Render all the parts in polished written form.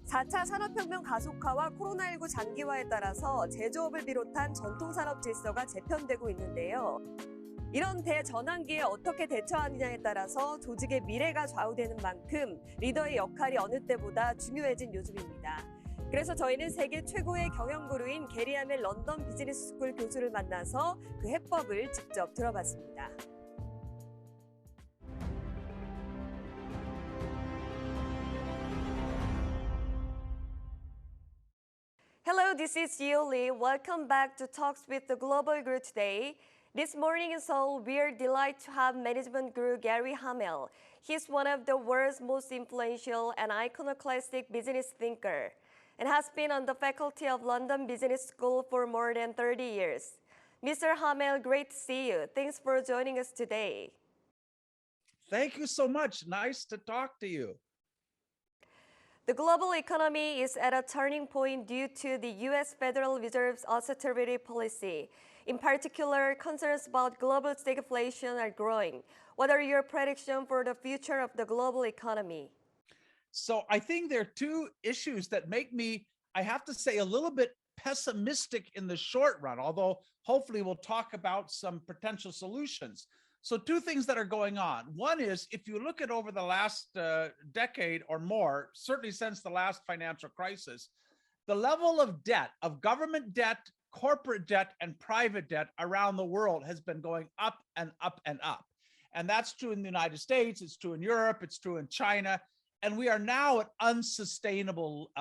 4차 산업혁명 가속화와 코로나19 장기화에 따라서 제조업을 비롯한 전통산업 질서가 재편되고 있는데요. 이런 대전환기에 어떻게 대처하느냐에 따라서 조직의 미래가 좌우되는 만큼 리더의 역할이 어느 때보다 중요해진 요즘입니다. 그래서 저희는 세계 최고의 경영구루인 게리함의 런던 비즈니스스쿨 교수를 만나서 그 해법을 직접 들어봤습니다. Hello, this is Yuli. Welcome back to Talks with the Global Guru today. This morning in Seoul, we are delighted to have management guru Gary Hamel. He's one of the world's most influential and iconoclastic business thinker, and has been on the faculty of London Business School for more than 30 years. Mr. Hamel, great to see you. Thanks for joining us today. Thank you so much. Nice to talk to you. The global economy is at a turning point due to the U.S. Federal Reserve's austerity policy. In particular, concerns about global stagflation are growing. What are your predictions for the future of the global economy? So I think there are two issues that make me, I have to say, a little bit pessimistic in the short run, although hopefully we'll talk about some potential solutions. So two things that are going on. One is, if you look at over the last decade or more, certainly since the last financial crisis, the level of debt, of government debt, corporate debt, and private debt around the world has been going up and up and up. And that's true in the United States, it's true in Europe, it's true in China, and we are now at unsustainable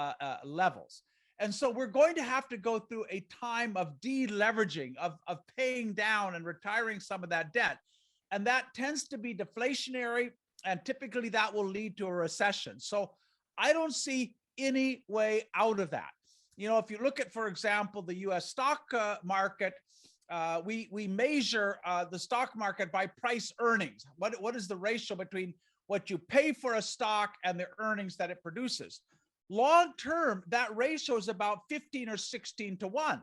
levels. And so we're going to have to go through a time of deleveraging, of paying down and retiring some of that debt. And that tends to be deflationary, and typically that will lead to a recession. So I don't see any way out of that. You know, if you look at, for example, the US stock market, we measure the stock market by price earnings. What is the ratio between what you pay for a stock and the earnings that it produces? Long term, that ratio is about 15 or 16 to 1.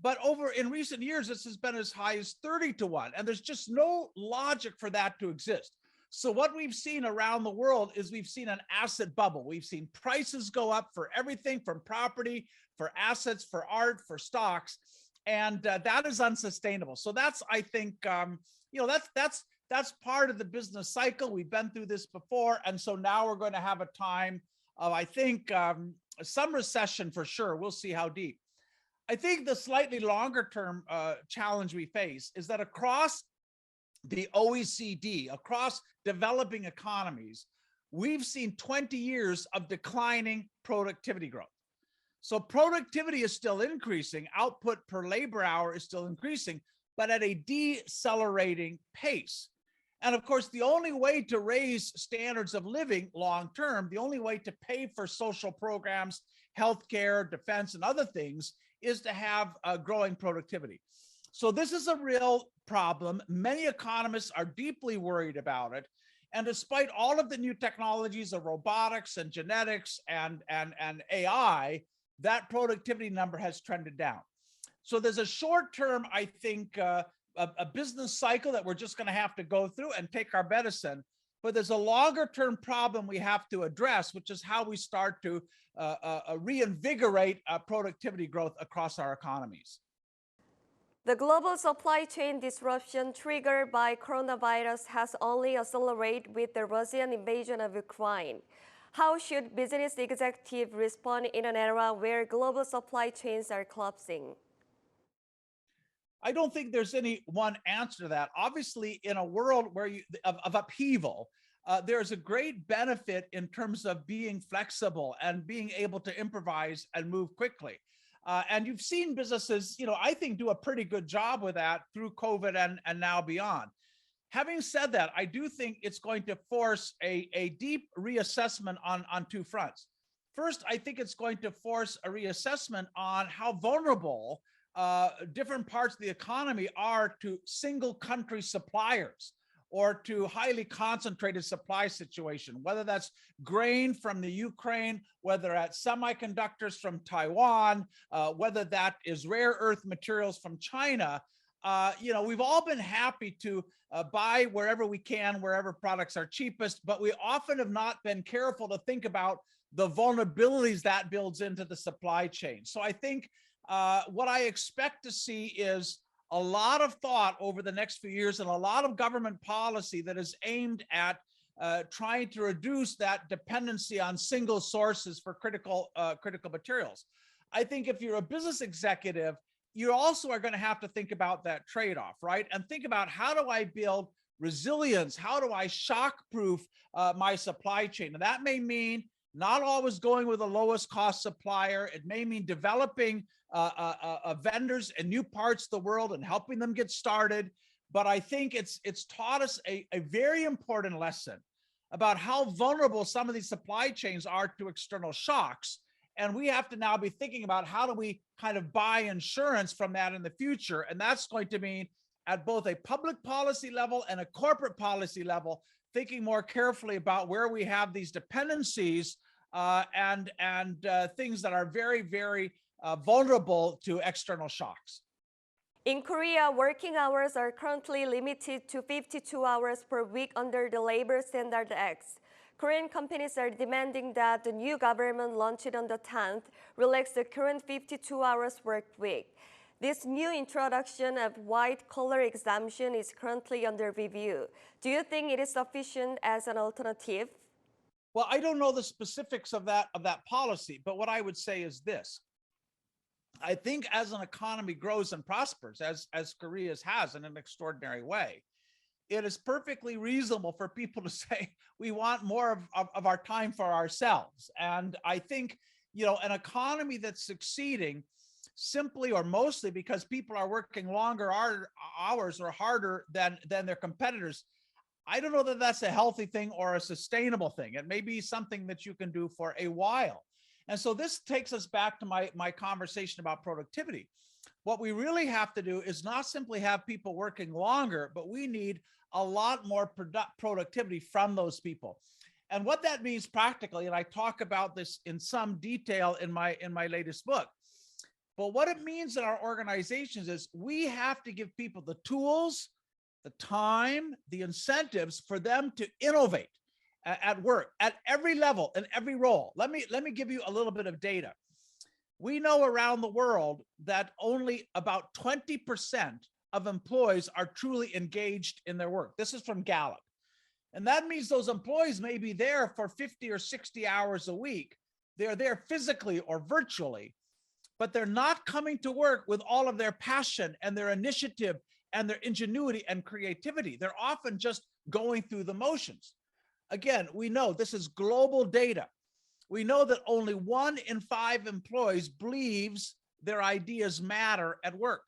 But in recent years, this has been as high as 30 to 1. And there's just no logic for that to exist. So what we've seen around the world is we've seen an asset bubble. We've seen prices go up for everything from property, for assets, for art, for stocks. And that is unsustainable. So that's, I think, you know, that's part of the business cycle. We've been through this before. And so now we're going to have a time of, I think, some recession for sure. We'll see how deep. I think the slightly longer term challenge we face is that across the OECD, across developing economies, we've seen 20 years of declining productivity growth. So productivity is still increasing, output per labor hour is still increasing, but at a decelerating pace. And of course, the only way to raise standards of living long term, the only way to pay for social programs, healthcare, defense, and other things is to have growing productivity. So this is a real problem. Many economists are deeply worried about it. And despite all of the new technologies of robotics and genetics and AI, that productivity number has trended down. So there's a short term, I think, a business cycle that we're just going to have to go through and take our medicine. But there's a longer term problem we have to address, which is how we start to reinvigorate productivity growth across our economies. The global supply chain disruption triggered by coronavirus has only accelerated with the Russian invasion of Ukraine. How should business executives respond in an era where global supply chains are collapsing? I don't think there's any one answer to that. Obviously, in a world where of upheaval, there's a great benefit in terms of being flexible and being able to improvise and move quickly. And you've seen businesses, you know, I think do a pretty good job with that through COVID and now beyond. Having said that, I do think it's going to force a deep reassessment on two fronts. First, I think it's going to force a reassessment on how vulnerable different parts of the economy are to single country suppliers or to highly concentrated supply situation, whether that's grain from the Ukraine, whether that's semiconductors from Taiwan, whether that is rare earth materials from China. You know, we've all been happy to buy wherever we can, wherever products are cheapest, but we often have not been careful to think about the vulnerabilities that builds into the supply chain. So I think what I expect to see is a lot of thought over the next few years and a lot of government policy that is aimed at trying to reduce that dependency on single sources for critical materials. I think if you're a business executive, you also are going to have to think about that trade-off, right? And think about, how do I build resilience? How do I shock-proof my supply chain? And that may mean not always going with the lowest cost supplier. It may mean developing vendors in new parts of the world and helping them get started. But I think it's taught us a very important lesson about how vulnerable some of these supply chains are to external shocks. And we have to now be thinking about, how do we kind of buy insurance from that in the future? And that's going to mean, at both a public policy level and a corporate policy level, thinking more carefully about where we have these dependencies and things that are very, very vulnerable to external shocks. In Korea, working hours are currently limited to 52 hours per week under the Labor Standard Act. Korean companies are demanding that the new government launched on the 10th relax the current 52 hours work week. This new introduction of white-collar exemption is currently under review. Do you think it is sufficient as an alternative? Well, I don't know the specifics of that policy, but what I would say is this. I think as an economy grows and prospers, as Korea's has in an extraordinary way, it is perfectly reasonable for people to say, we want more of our time for ourselves. And I think, an economy that's succeeding simply or mostly because people are working longer hours or harder than their competitors, I don't know that that's a healthy thing or a sustainable thing. It may be something that you can do for a while. And so this takes us back to my conversation about productivity. What we really have to do is not simply have people working longer, but we need a lot more productivity from those people. And what that means practically, and I talk about this in some detail in my latest book, but what it means in our organizations is we have to give people the tools, the time, the incentives for them to innovate at work, at every level and every role. Let me give you a little bit of data. We know around the world that only about 20% of employees are truly engaged in their work. This is from Gallup. And that means those employees may be there for 50 or 60 hours a week. They're there physically or virtually, but they're not coming to work with all of their passion and their initiative and their ingenuity and creativity. They're often just going through the motions. Again, we know this is global data. We know that only 1 in 5 employees believes their ideas matter at work.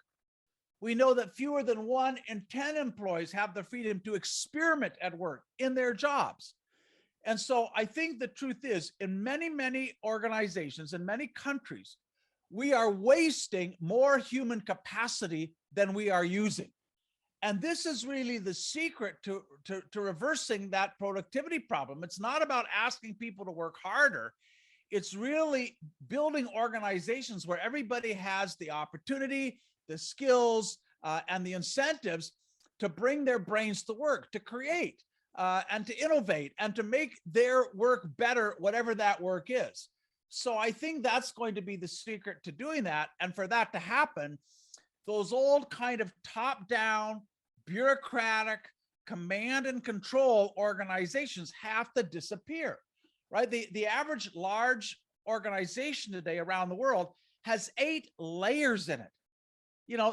We know that fewer than 1 in 10 employees have the freedom to experiment at work in their jobs. And so I think the truth is, in many, many organizations, in many countries, we are wasting more human capacity than we are using. And this is really the secret to reversing that productivity problem. It's not about asking people to work harder. It's really building organizations where everybody has the opportunity, the skills, and the incentives to bring their brains to work, to create, and to innovate, and to make their work better, whatever that work is. So I think that's going to be the secret to doing that. And for that to happen, those old kind of top-down, bureaucratic, command and control organizations have to disappear, right? The average large organization today around the world has 8 layers in it.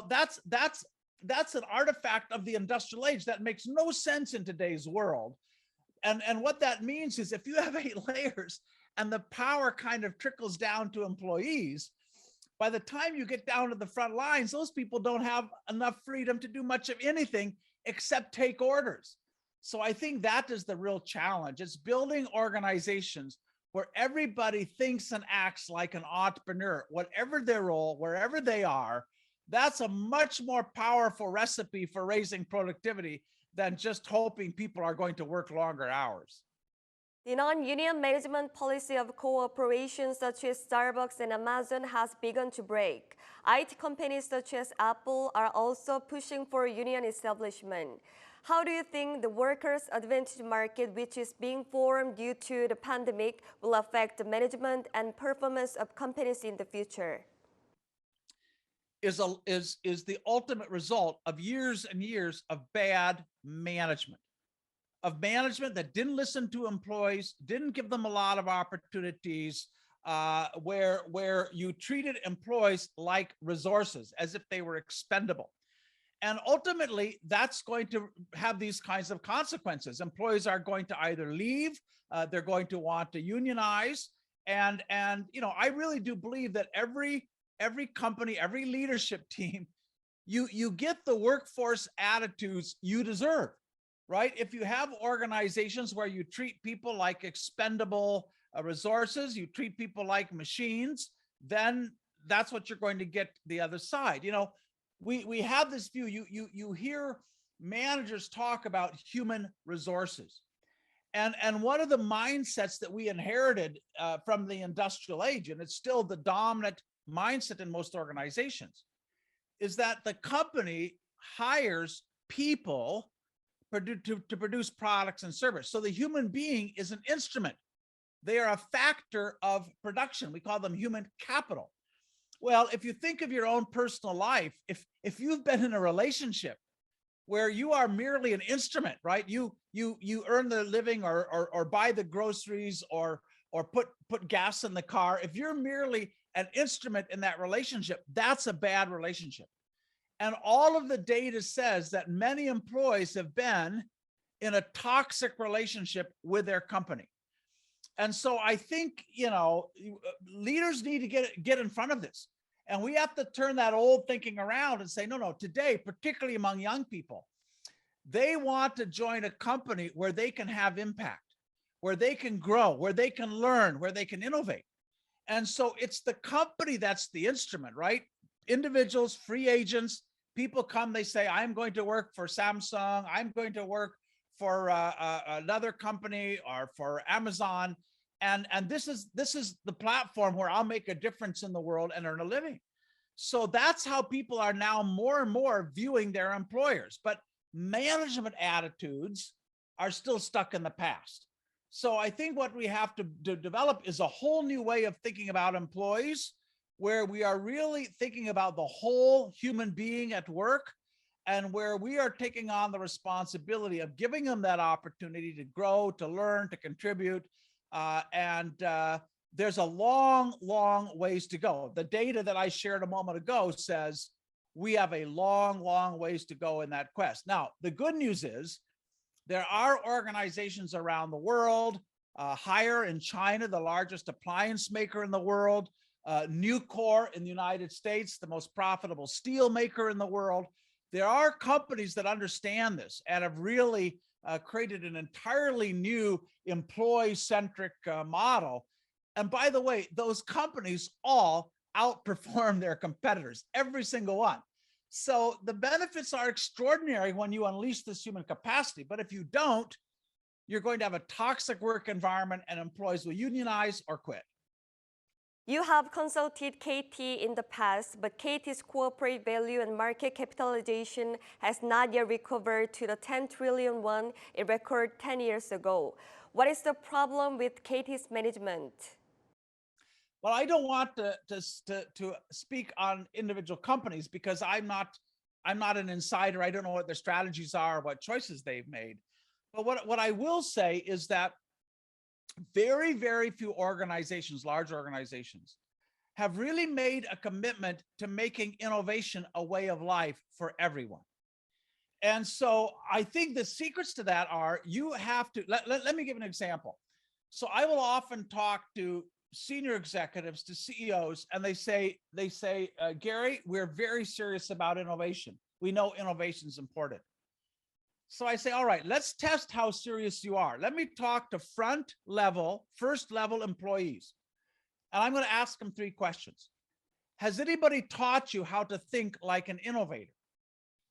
That's an artifact of the industrial age that makes no sense in today's world. And what that means is, if you have 8 layers and the power kind of trickles down to employees, by the time you get down to the front lines, those people don't have enough freedom to do much of anything except take orders. So I think that is the real challenge. It's building organizations where everybody thinks and acts like an entrepreneur, whatever their role, wherever they are. That's a much more powerful recipe for raising productivity than just hoping people are going to work longer hours. The non-union management policy of corporations such as Starbucks and Amazon has begun to break. IT companies such as Apple are also pushing for union establishment. How do you think the workers' advantage market, which is being formed due to the pandemic, will affect the management and performance of companies in the future? Is the ultimate result of years and years of bad management, that didn't listen to employees, didn't give them a lot of opportunities, where you treated employees like resources, as if they were expendable. And ultimately, that's going to have these kinds of consequences. Employees are going to either leave, they're going to want to unionize, and I really do believe that every company, every leadership team, you get the workforce attitudes you deserve, right? If you have organizations where you treat people like expendable resources, you treat people like machines, then that's what you're going to get the other side. We have this view. You hear managers talk about human resources, and one of the mindsets that we inherited from the industrial age, and it's still the dominant mindset in most organizations, is that the company hires people to produce products and service. So the human being is an instrument. They are a factor of production. We call them human capital. Well, if you think of your own personal life, if you've been in a relationship where you are merely an instrument, right? You earn the living or buy the groceries or put gas in the car. If you're merely an instrument in that relationship, that's a bad relationship. And all of the data says that many employees have been in a toxic relationship with their company. And so I think, leaders need to get in front of this. And we have to turn that old thinking around and say, no, today, particularly among young people, they want to join a company where they can have impact, where they can grow, where they can learn, where they can innovate. And so it's the company that's the instrument, right? Individuals, free agents, people come, they say, I'm going to work for Samsung, I'm going to work for another company or for Amazon. And this is the platform where I'll make a difference in the world and earn a living. So that's how people are now more and more viewing their employers. But management attitudes are still stuck in the past. So I think what we have to develop is a whole new way of thinking about employees, where we are really thinking about the whole human being at work, and where we are taking on the responsibility of giving them that opportunity to grow, to learn, to contribute. There's a long, long ways to go. The data that I shared a moment ago says we have a long, long ways to go in that quest. Now, the good news is there are organizations around the world, Haier in China, the largest appliance maker in the world, Nucor in the United States, the most profitable steel maker in the world. There are companies that understand this and have really created an entirely new employee-centric model. And by the way, those companies all outperform their competitors, every single one. So the benefits are extraordinary when you unleash this human capacity. But if you don't, you're going to have a toxic work environment and employees will unionize or quit. You have consulted KT in the past, but KT's corporate value and market capitalization has not yet recovered to the 10 trillion won it recorded 10 years ago. What is the problem with KT's management? Well, I don't want to speak on individual companies because I'm not an insider. I don't know what their strategies are, what choices they've made. But what I will say is that very, very few organizations, large organizations, have really made a commitment to making innovation a way of life for everyone. And so I think the secrets to that are you have to, let me give an example. So I will often talk to senior executives, to CEOs, and they say, Gary, we're very serious about innovation. We know innovation is important. So I say, all right, let's test how serious you are. Let me talk to first level employees. And I'm going to ask them 3 questions. Has anybody taught you how to think like an innovator?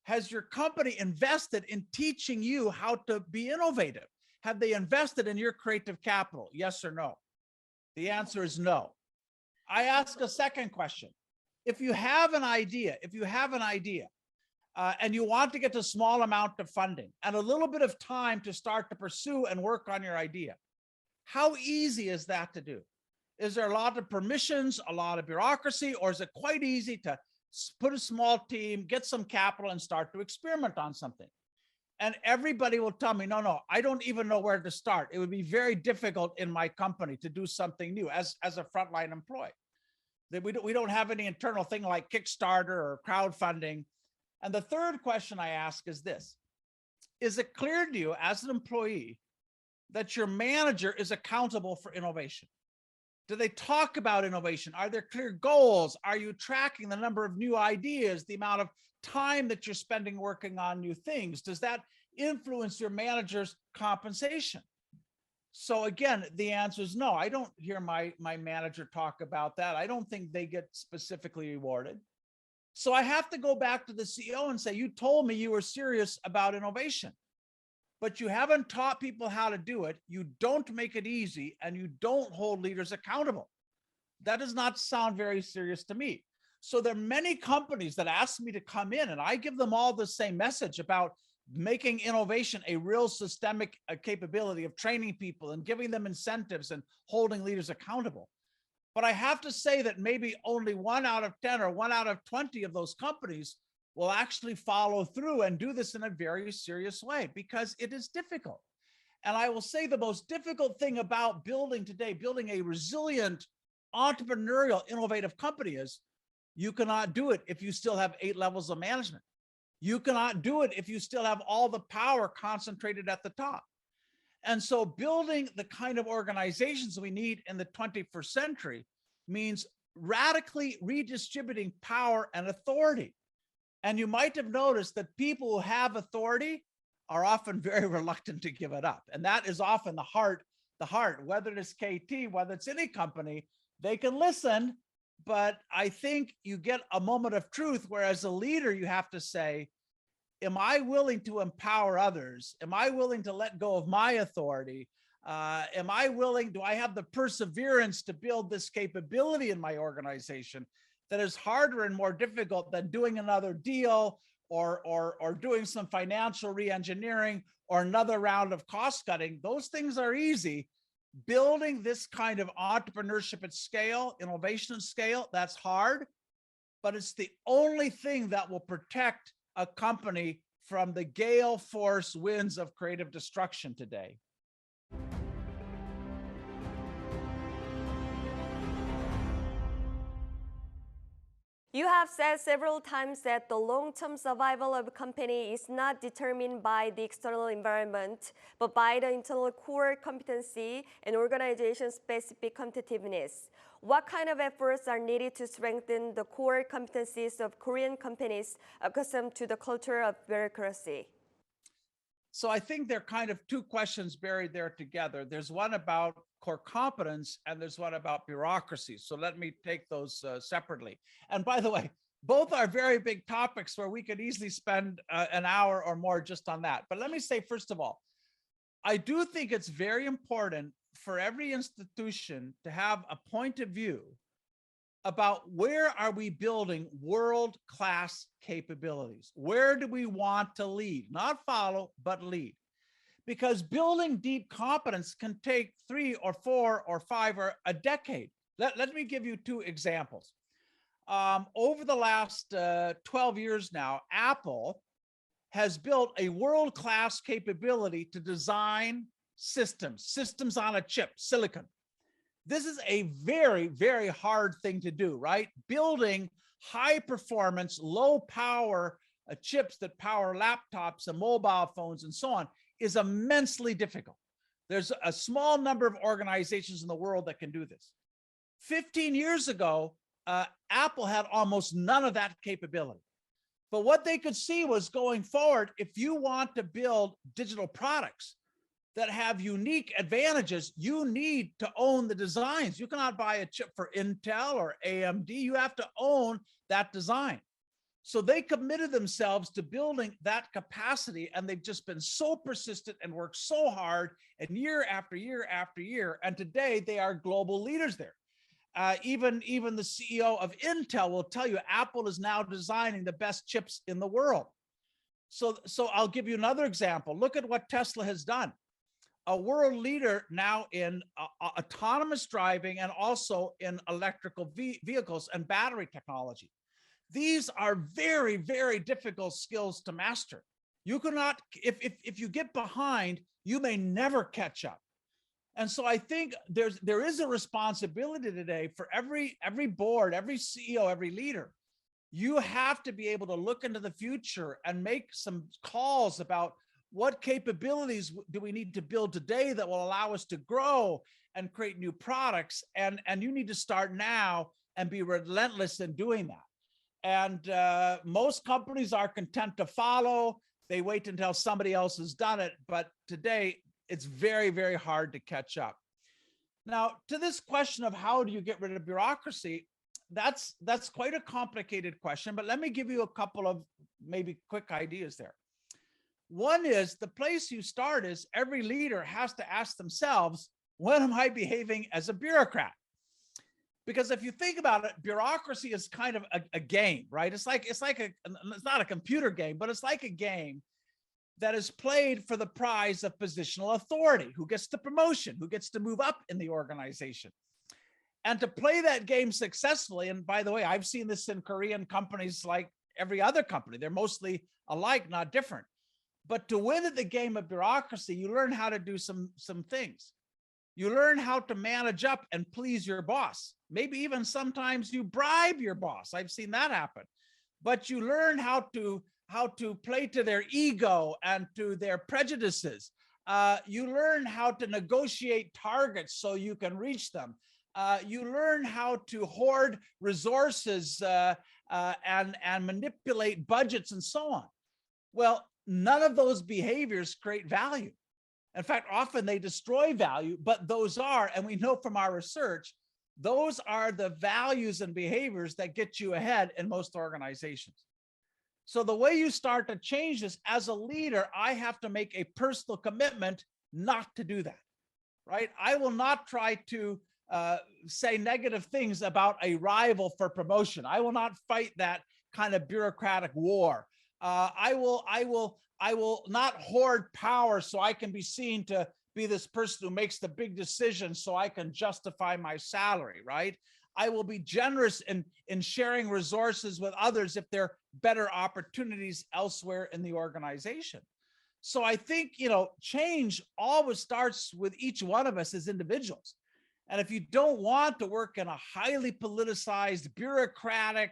Has your company invested in teaching you how to be innovative? Have they invested in your creative capital? Yes or no? The answer is no. I ask a second question. If you have an idea, and you want to get a small amount of funding and a little bit of time to start to pursue and work on your idea. How easy is that to do? Is there a lot of permissions, a lot of bureaucracy, or is it quite easy to put a small team, get some capital, and start to experiment on something? And everybody will tell me, no, I don't even know where to start. It would be very difficult in my company to do something new as a frontline employee. We don't have any internal thing like Kickstarter or crowdfunding. And the third question I ask is this: is it clear to you as an employee that your manager is accountable for innovation? Do they talk about innovation? Are there clear goals? Are you tracking the number of new ideas, the amount of time that you're spending working on new things? Does that influence your manager's compensation? So again, the answer is no. I don't hear my manager talk about that. I don't think they get specifically rewarded. So I have to go back to the CEO and say, you told me you were serious about innovation, but you haven't taught people how to do it. You don't make it easy, and you don't hold leaders accountable. That does not sound very serious to me. So there are many companies that ask me to come in, and I give them all the same message about making innovation a real systemic capability of training people and giving them incentives and holding leaders accountable. But I have to say that maybe only 1 out of 10 or 1 out of 20 of those companies will actually follow through and do this in a very serious way, because it is difficult. And I will say the most difficult thing about building a resilient, entrepreneurial, innovative company is you cannot do it if you still have 8 levels of management. You cannot do it if you still have all the power concentrated at the top. And so building the kind of organizations we need in the 21st century means radically redistributing power and authority. And you might have noticed that people who have authority are often very reluctant to give it up. And that is often the heart, whether it's KT, whether it's any company, they can listen, but I think you get a moment of truth where as a leader, you have to say, am I willing to empower others? Am I willing to let go of my authority? Do I have the perseverance to build this capability in my organization that is harder and more difficult than doing another deal or doing some financial re-engineering or another round of cost cutting? Those things are easy. Building this kind of entrepreneurship at scale, innovation at scale, that's hard, but it's the only thing that will protect a company from the gale force winds of creative destruction today. You have said several times that the long-term survival of a company is not determined by the external environment, but by the internal core competency and organization-specific competitiveness. What kind of efforts are needed to strengthen the core competencies of Korean companies accustomed to the culture of bureaucracy? So I think there are kind of two questions buried there together. There's one about core competence and there's one about bureaucracy. So let me take those separately. And by the way, both are very big topics where we could easily spend an hour or more just on that. But let me say, first of all, I do think it's very important for every institution to have a point of view about where are we building world-class capabilities? Where do we want to lead? Not follow, but lead. Because building deep competence can take 3 or 4 or 5 or a decade. Let me give you 2 examples. Over the last 12 years now, Apple has built a world-class capability to design systems on a chip, silicon. This is a very, very hard thing to do, right? Building high performance, low power chips that power laptops and mobile phones and so on is immensely difficult. There's a small number of organizations in the world that can do this. 15 years ago, Apple had almost none of that capability. But what they could see was going forward, if you want to build digital products that have unique advantages, you need to own the designs. You cannot buy a chip for Intel or AMD. You have to own that design. So they committed themselves to building that capacity, and they've just been so persistent and worked so hard, and year after year after year. And today they are global leaders there. Even the CEO of Intel will tell you Apple is now designing the best chips in the world. So I'll give you another example. Look at what Tesla has done. A world leader now in autonomous driving and also in electrical vehicles and battery technology. These are very, very difficult skills to master. You cannot, if you get behind, you may never catch up. And so I think there is a responsibility today for every board, every CEO, every leader. You have to be able to look into the future and make some calls about what capabilities do we need to build today that will allow us to grow and create new products. And you need to start now and be relentless in doing that. And most companies are content to follow. They wait until somebody else has done it. But today, it's very, very hard to catch up. Now, to this question of how do you get rid of bureaucracy, that's quite a complicated question, but let me give you a couple of maybe quick ideas there. One is the place you start is every leader has to ask themselves, when am I behaving as a bureaucrat? Because if you think about it, bureaucracy is kind of a game, right? It's not a computer game, but it's like a game that is played for the prize of positional authority, who gets the promotion, who gets to move up in the organization. And to play that game successfully, and by the way, I've seen this in Korean companies like every other company. They're mostly alike, not different. But to win at the game of bureaucracy, you learn how to do some things. You learn how to manage up and please your boss. Maybe even sometimes you bribe your boss. I've seen that happen. But you learn how to play to their ego and to their prejudices. You learn how to negotiate targets so you can reach them. You learn how to hoard resources and manipulate budgets and so on. Well, none of those behaviors create value. In fact, often they destroy value, but those are, and we know from our research, those are the values and behaviors that get you ahead in most organizations. So the way you start to change this as a leader, I have to make a personal commitment not to do that, right? I will not try to say negative things about a rival for promotion. I will not fight that kind of bureaucratic war. I will not hoard power so I can be seen to be this person who makes the big decisions so I can justify my salary, right? I will be generous in sharing resources with others if there are better opportunities elsewhere in the organization. So I think, change always starts with each one of us as individuals. And if you don't want to work in a highly politicized, bureaucratic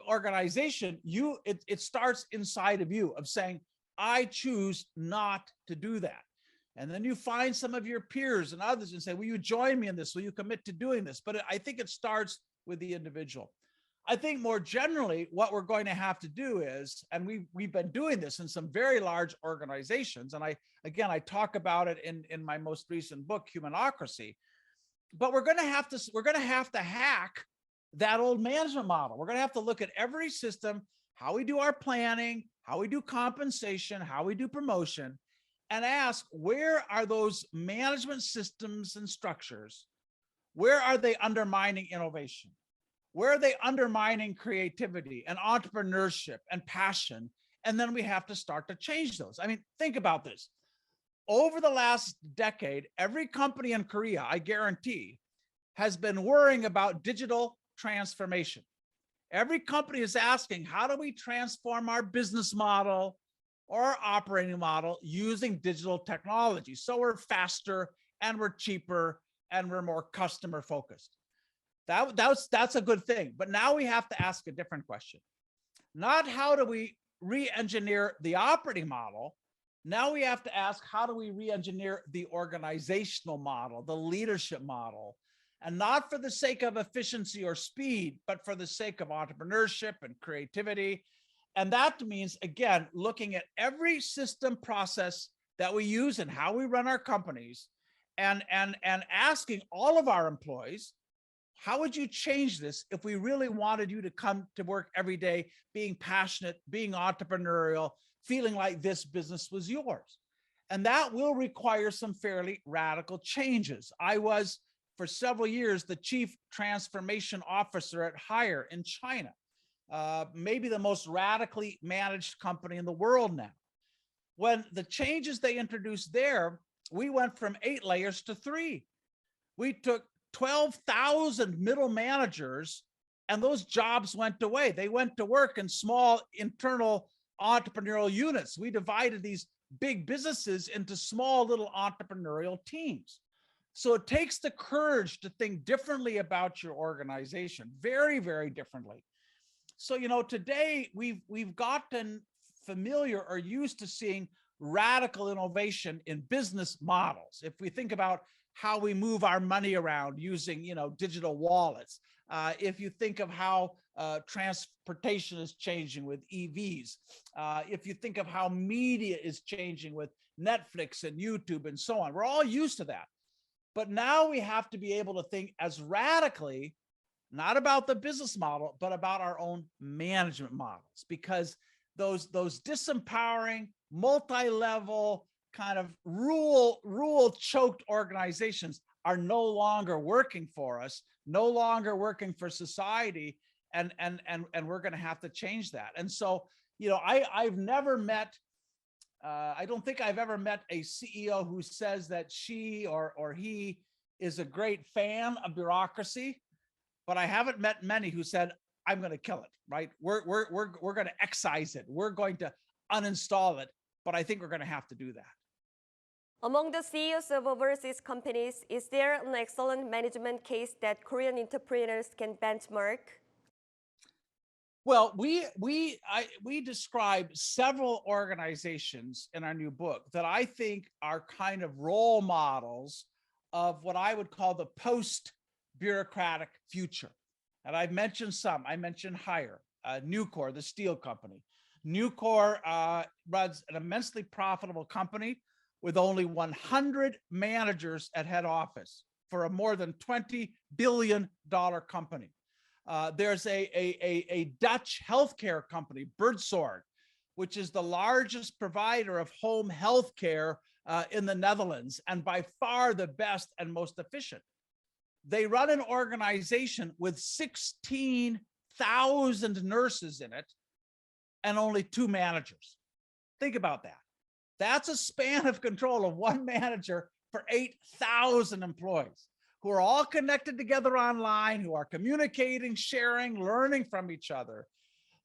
organization, it starts inside of you of saying, I choose not to do that. And then you find some of your peers and others and say, will you join me in this? Will you commit to doing this? But I think it starts with the individual. I think more generally, what we're going to have to do is, and we've been doing this in some very large organizations, and I talk about it in my most recent book, Humanocracy, but we're going to have to hack that old management model. We're going to have to look at every system, how we do our planning, how we do compensation, how we do promotion, and ask, where are those management systems and structures? Where are they undermining innovation? Where are they undermining creativity and entrepreneurship and passion? And then we have to start to change those. I mean, think about this. Over the last decade, every company in Korea, I guarantee, has been worrying about digital transformation. Every company is asking, how do we transform our business model or our operating model using digital technology? So we're faster and we're cheaper and we're more customer focused. That's a good thing. But now we have to ask a different question. Not how do we re-engineer the operating model? Now we have to ask, how do we re-engineer the organizational model, the leadership model? And not for the sake of efficiency or speed, but for the sake of entrepreneurship and creativity. And that means, again, looking at every system process that we use and how we run our companies and asking all of our employees, how would you change this if we really wanted you to come to work every day being passionate, being entrepreneurial, feeling like this business was yours? And that will require some fairly radical changes. I was, for several years, the chief transformation officer at Haier in China. maybe the most radically managed company in the world now. When the changes they introduced there, we went from 8 layers to 3. We took 12,000 middle managers and those jobs went away. They went to work in small internal entrepreneurial units. We divided these big businesses into small little entrepreneurial teams. So it takes the courage to think differently about your organization, very, very differently. So, today we've gotten familiar or used to seeing radical innovation in business models. If we think about how we move our money around using, digital wallets, if you think of how transportation is changing with EVs, if you think of how media is changing with Netflix and YouTube and so on, we're all used to that. But now we have to be able to think as radically, not about the business model, but about our own management models, because those disempowering, multi-level kind of rule choked organizations are no longer working for us, no longer working for society, and we're going to have to change that. And so, I've never met, I don't think I've ever met a CEO who says that she or he is a great fan of bureaucracy, but I haven't met many who said, I'm going to kill it, right? We're going to excise it. We're going to uninstall it, but I think we're going to have to do that. Among the CEOs of overseas companies, is there an excellent management case that Korean entrepreneurs can benchmark? Well, we describe several organizations in our new book that I think are kind of role models of what I would call the post-bureaucratic future. And I've mentioned some. I mentioned Hire, Nucor, the steel company. Nucor runs an immensely profitable company with only 100 managers at head office for a more than $20 billion company. There's a Dutch healthcare company, Birdsword, which is the largest provider of home healthcare in the Netherlands, and by far the best and most efficient. They run an organization with 16,000 nurses in it and only 2 managers. Think about that. That's a span of control of 1 manager for 8,000 employees who are all connected together online, who are communicating, sharing, learning from each other.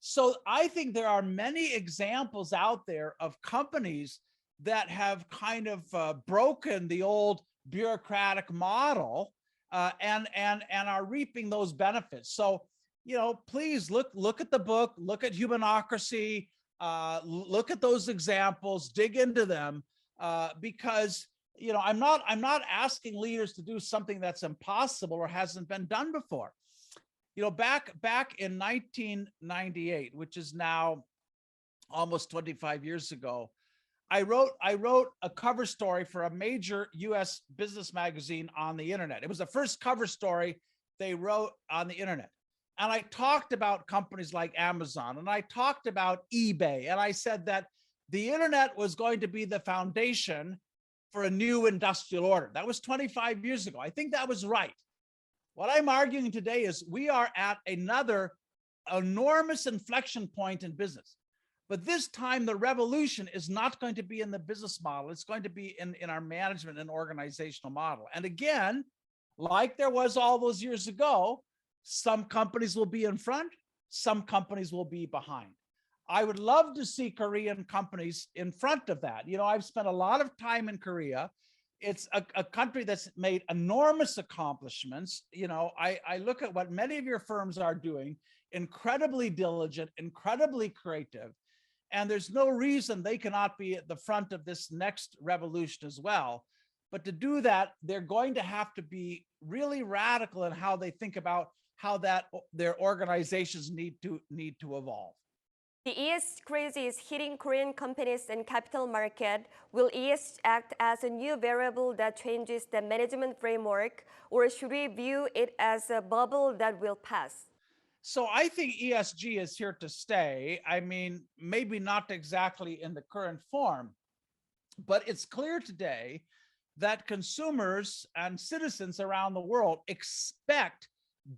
So I think there are many examples out there of companies that have kind of broken the old bureaucratic model and are reaping those benefits. So, please look at the book, look at Humanocracy, look at those examples, dig into them, because I'm not asking leaders to do something that's impossible or hasn't been done before. Back in 1998, which is now almost 25 years ago, I wrote a cover story for a major US business magazine on the internet. It was the first cover story they wrote on the internet. And I talked about companies like Amazon, and I talked about eBay, and I said that the internet was going to be the foundation for a new industrial order. That was 25 years ago. I think that was right. What I'm arguing today is we are at another enormous inflection point in business. But this time, the revolution is not going to be in the business model. It's going to be in our management and organizational model. And again, like there was all those years ago, some companies will be in front, some companies will be behind. I would love to see Korean companies in front of that. I've spent a lot of time in Korea. It's a country that's made enormous accomplishments. I look at what many of your firms are doing, incredibly diligent, incredibly creative. And there's no reason they cannot be at the front of this next revolution as well. But to do that, they're going to have to be really radical in how they think about how their organizations need to evolve. The ESG craze is hitting Korean companies and capital market. Will ESG act as a new variable that changes the management framework, or should we view it as a bubble that will pass? So I think ESG is here to stay. I mean, maybe not exactly in the current form, but it's clear today that consumers and citizens around the world expect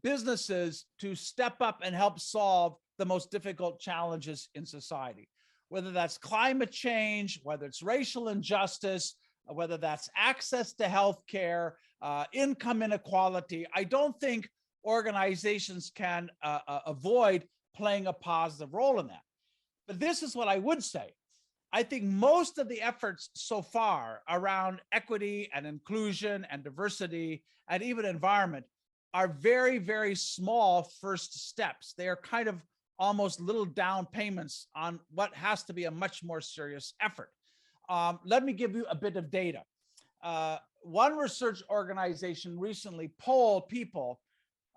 businesses to step up and help solve the most difficult challenges in society, whether that's climate change, whether it's racial injustice, whether that's access to healthcare, income inequality. I don't think organizations can avoid playing a positive role in that. But this is what I would say. I think most of the efforts so far around equity and inclusion and diversity and even environment are very, very small first steps. They are kind of almost little down payments on what has to be a much more serious effort. Let me give you a bit of data. One research organization recently polled people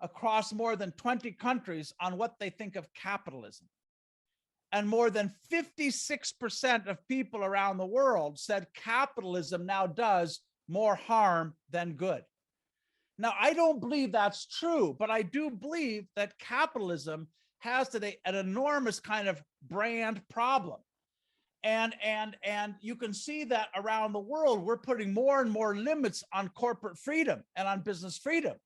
across more than 20 countries on what they think of capitalism. And more than 56% of people around the world said capitalism now does more harm than good. Now, I don't believe that's true, but I do believe that capitalism has today an enormous kind of brand problem. And you can see that around the world, we're putting more and more limits on corporate freedom and on business freedom.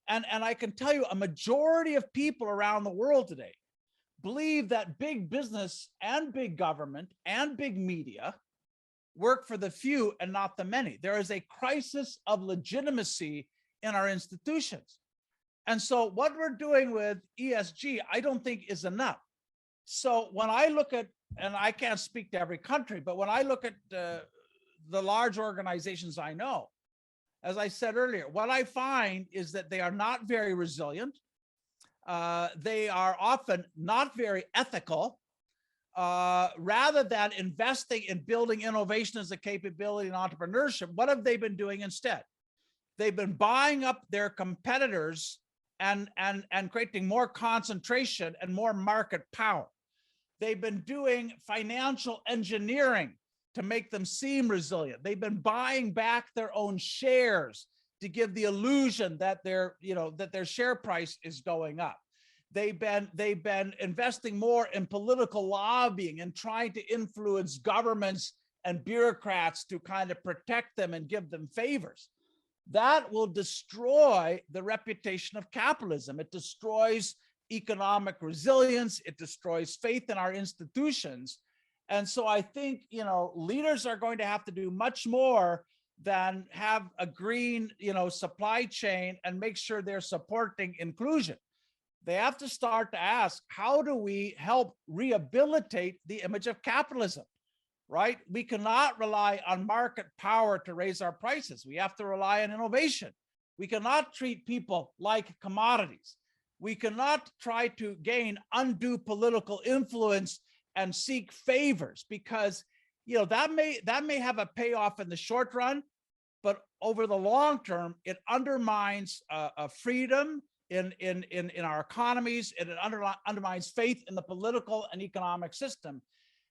And I can tell you a majority of people around the world today believe that big business and big government and big media work for the few and not the many. There is a crisis of legitimacy in our institutions. And so what we're doing with ESG, I don't think is enough. So when I look at, and I can't speak to every country, but when I look at the large organizations I know, as I said earlier, what I find is that they are not very resilient. They are often not very ethical. Rather than investing in building innovation as a capability and entrepreneurship, what have they been doing instead? They've been buying up their competitors and creating more concentration and more market power. They've been doing financial engineering to make them seem resilient. They've been buying back their own shares to give the illusion that their share price is going up. They've been investing more in political lobbying and trying to influence governments and bureaucrats to kind of protect them and give them favors. That will destroy the reputation of capitalism. It destroys economic resilience. It destroys faith in our institutions. And so I think, leaders are going to have to do much more than have a green, supply chain and make sure they're supporting inclusion. They have to start to ask, how do we help rehabilitate the image of capitalism, right? We cannot rely on market power to raise our prices. We have to rely on innovation. We cannot treat people like commodities. We cannot try to gain undue political influence and seek favors, because that may have a payoff in the short run, but over the long term, it undermines freedom in our economies, and it undermines faith in the political and economic system.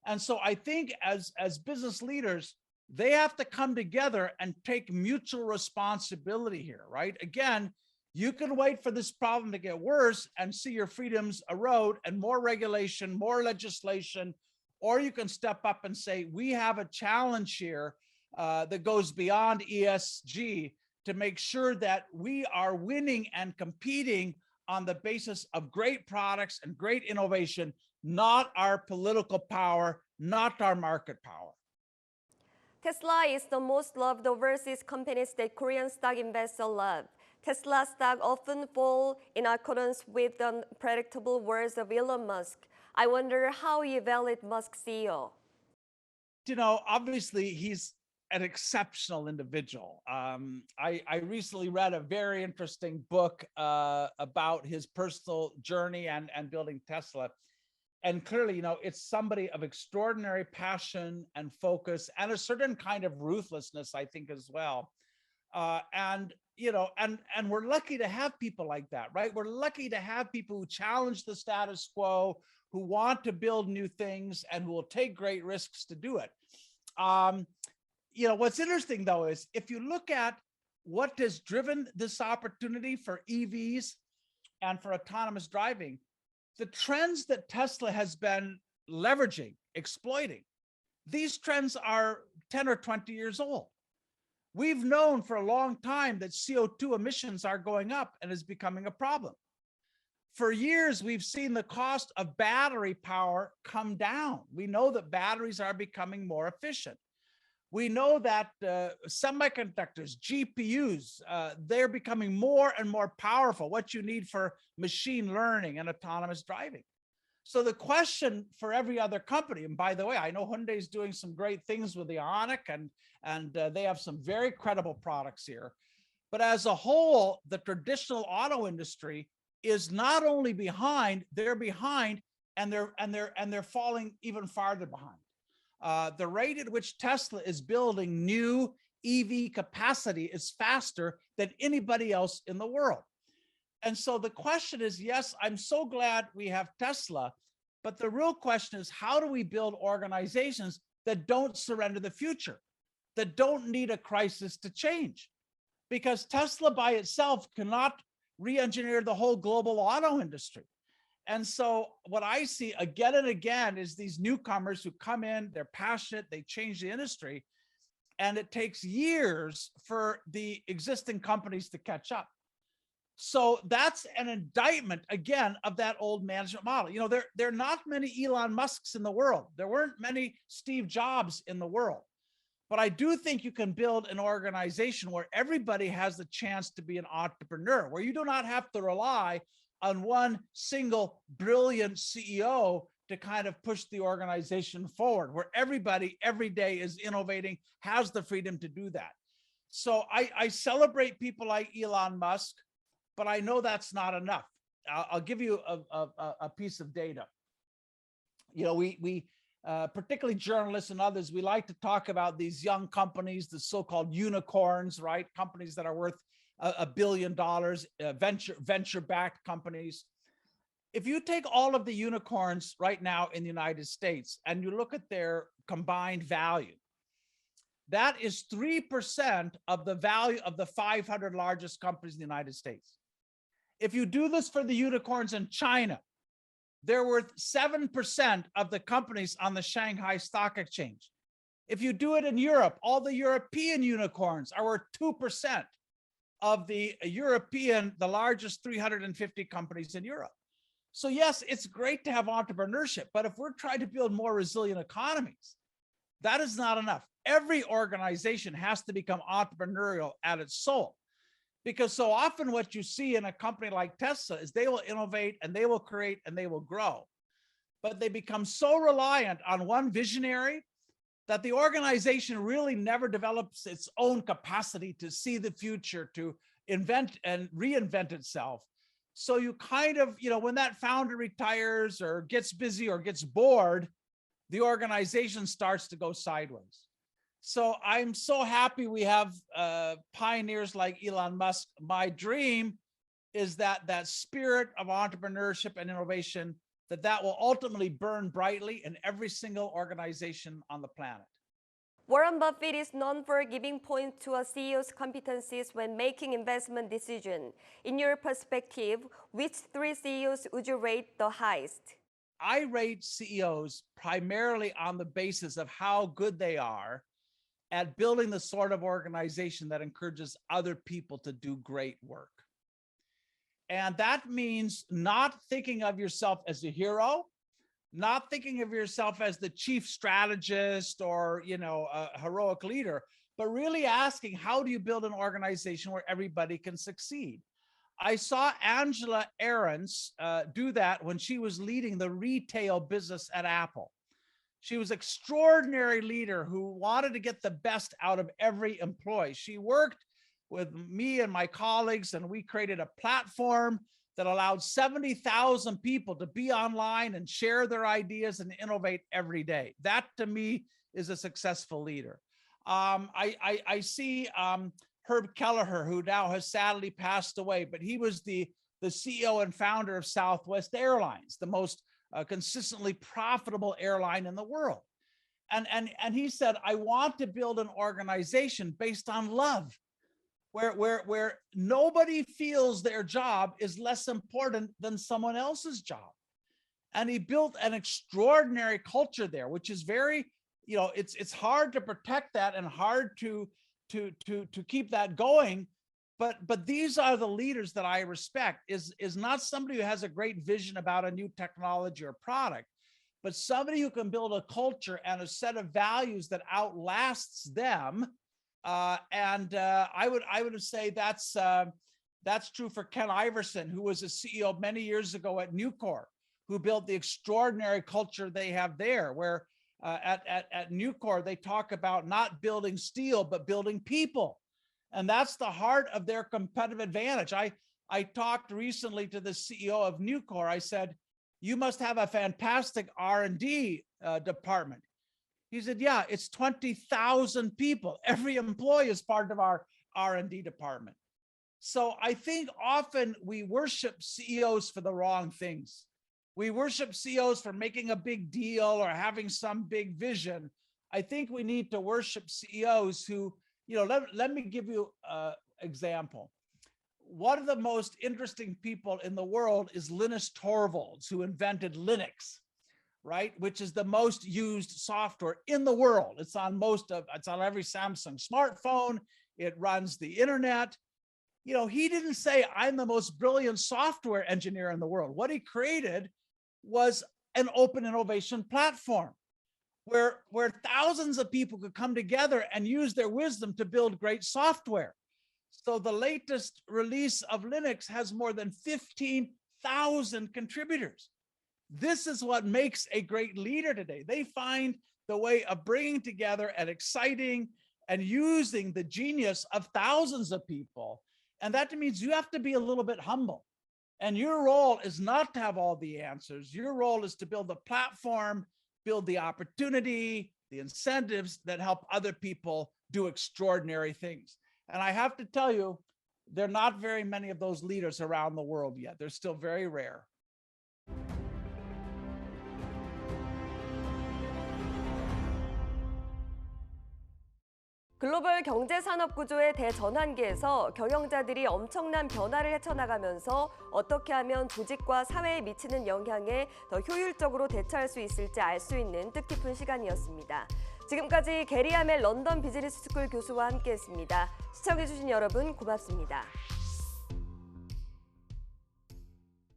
And so I think as business leaders, they have to come together and take mutual responsibility here, right? Again, you can wait for this problem to get worse and see your freedoms erode and more regulation, more legislation, or you can step up and say, we have a challenge here that goes beyond ESG to make sure that we are winning and competing on the basis of great products and great innovation, not our political power, not our market power. Tesla is the most loved overseas companies that Korean stock investors love. Tesla stock often fall in accordance with the unpredictable words of Elon Musk. I wonder how you evaluate Musk's CEO. Obviously he's an exceptional individual. I recently read a very interesting book about his personal journey and building Tesla. And clearly, it's somebody of extraordinary passion and focus and a certain kind of ruthlessness, I think, as well. And we're lucky to have people like that, right? We're lucky to have people who challenge the status quo, who want to build new things, and who will take great risks to do it. What's interesting, though, is if you look at what has driven this opportunity for EVs and for autonomous driving, the trends that Tesla has been leveraging, exploiting, these trends are 10 or 20 years old. We've known for a long time that CO2 emissions are going up and is becoming a problem. For years, we've seen the cost of battery power come down. We know that batteries are becoming more efficient. We know that semiconductors, GPUs, they're becoming more and more powerful, what you need for machine learning and autonomous driving. So the question for every other company, and by the way, I know Hyundai is doing some great things with the Ioniq, and they have some very credible products here. But as a whole, the traditional auto industry is not only behind, they're behind, and they're falling even farther behind. The rate at which Tesla is building new EV capacity is faster than anybody else in the world. And so the question is, yes, I'm so glad we have Tesla, but the real question is, how do we build organizations that don't surrender the future, that don't need a crisis to change? Because Tesla by itself cannot re-engineer the whole global auto industry. And so what I see again and again is these newcomers who come in, they're passionate, they change the industry, and it takes years for the existing companies to catch up. So that's an indictment, again, of that old management model. You know, there are not many Elon Musks in the world. There weren't many Steve Jobs in the world. But I do think you can build an organization where everybody has the chance to be an entrepreneur, where you do not have to rely on one single brilliant CEO to kind of push the organization forward, where everybody every day is innovating, has the freedom to do that. So I celebrate people like Elon Musk, but I know that's not enough. I'll give you a piece of data. You know, we particularly journalists and others, we like to talk about these young companies, the so-called unicorns, right? Companies that are worth $1 billion, venture-backed companies. If you take all of the unicorns right now in the United States and you look at their combined value, that is 3% of the value of the 500 largest companies in the United States. If you do this for the unicorns in China, they're worth 7% of the companies on the Shanghai Stock Exchange. If you do it in Europe, all the European unicorns are worth 2% of the the largest 350 companies in Europe. So yes, it's great to have entrepreneurship, but if we're trying to build more resilient economies, that is not enough. Every organization has to become entrepreneurial at its soul. Because so often what you see in a company like Tesla is they will innovate and they will create and they will grow. But they become so reliant on one visionary that the organization really never develops its own capacity to see the future, to invent and reinvent itself. So you kind of, you know, when that founder retires or gets busy or gets bored, the organization starts to go sideways. So I'm so happy we have pioneers like Elon Musk. My dream is that that spirit of entrepreneurship and innovation, that will ultimately burn brightly in every single organization on the planet. Warren Buffett is known for giving points to a CEO's competencies when making investment decisions. In your perspective, which 3 CEOs would you rate the highest? I rate CEOs primarily on the basis of how good they are at building the sort of organization that encourages other people to do great work. And that means not thinking of yourself as a hero, not thinking of yourself as the chief strategist or, you know, a heroic leader, but really asking, how do you build an organization where everybody can succeed? I saw Angela Ahrendts do that when she was leading the retail business at Apple. She was an extraordinary leader who wanted to get the best out of every employee. She worked with me and my colleagues, and we created a platform that allowed 70,000 people to be online and share their ideas and innovate every day. That, to me, is a successful leader. I see Herb Kelleher, who now has sadly passed away, but he was the CEO and founder of Southwest Airlines, the most consistently profitable airline in the world. And he said, I want to build an organization based on love, where nobody feels their job is less important than someone else's job. And he built an extraordinary culture there, which is very, you know, it's hard to protect that and hard to to keep that going. But these are the leaders that I respect, is not somebody who has a great vision about a new technology or product, but somebody who can build a culture and a set of values that outlasts them. I would say that's true for Ken Iverson, who was a CEO many years ago at Nucor, who built the extraordinary culture they have there, where at Nucor, they talk about not building steel, but building people. And that's the heart of their competitive advantage. I talked recently to the CEO of Nucor. I said, you must have a fantastic R&D department. He said, yeah, it's 20,000 people. Every employee is part of our R&D department. So I think often we worship CEOs for the wrong things. We worship CEOs for making a big deal or having some big vision. I think we need to worship CEOs who, let me give you an example. One of the most interesting people in the world is Linus Torvalds, who invented Linux, right? Which is the most used software in the world. It's on every Samsung smartphone. It runs the internet. He didn't say, I'm the most brilliant software engineer in the world. What he created was an open innovation platform where thousands of people could come together and use their wisdom to build great software. So the latest release of Linux has more than 15,000 contributors. This is what makes a great leader today. They find the way of bringing together and exciting and using the genius of thousands of people. And that means you have to be a little bit humble. And your role is not to have all the answers. Your role is to build the platform, build the opportunity, the incentives that help other people do extraordinary things. And I have to tell you, there are not very many of those leaders around the world yet. They're still very rare. 글로벌 경제 산업 구조의 대전환기에서 경영자들이 엄청난 변화를 헤쳐나가면서 어떻게 하면 조직과 사회에 미치는 영향에 더 효율적으로 대처할 수 있을지 알 수 있는 뜻깊은 시간이었습니다. 지금까지 게리 아멜 런던 비즈니스스쿨 교수와 함께했습니다. 시청해주신 여러분 고맙습니다.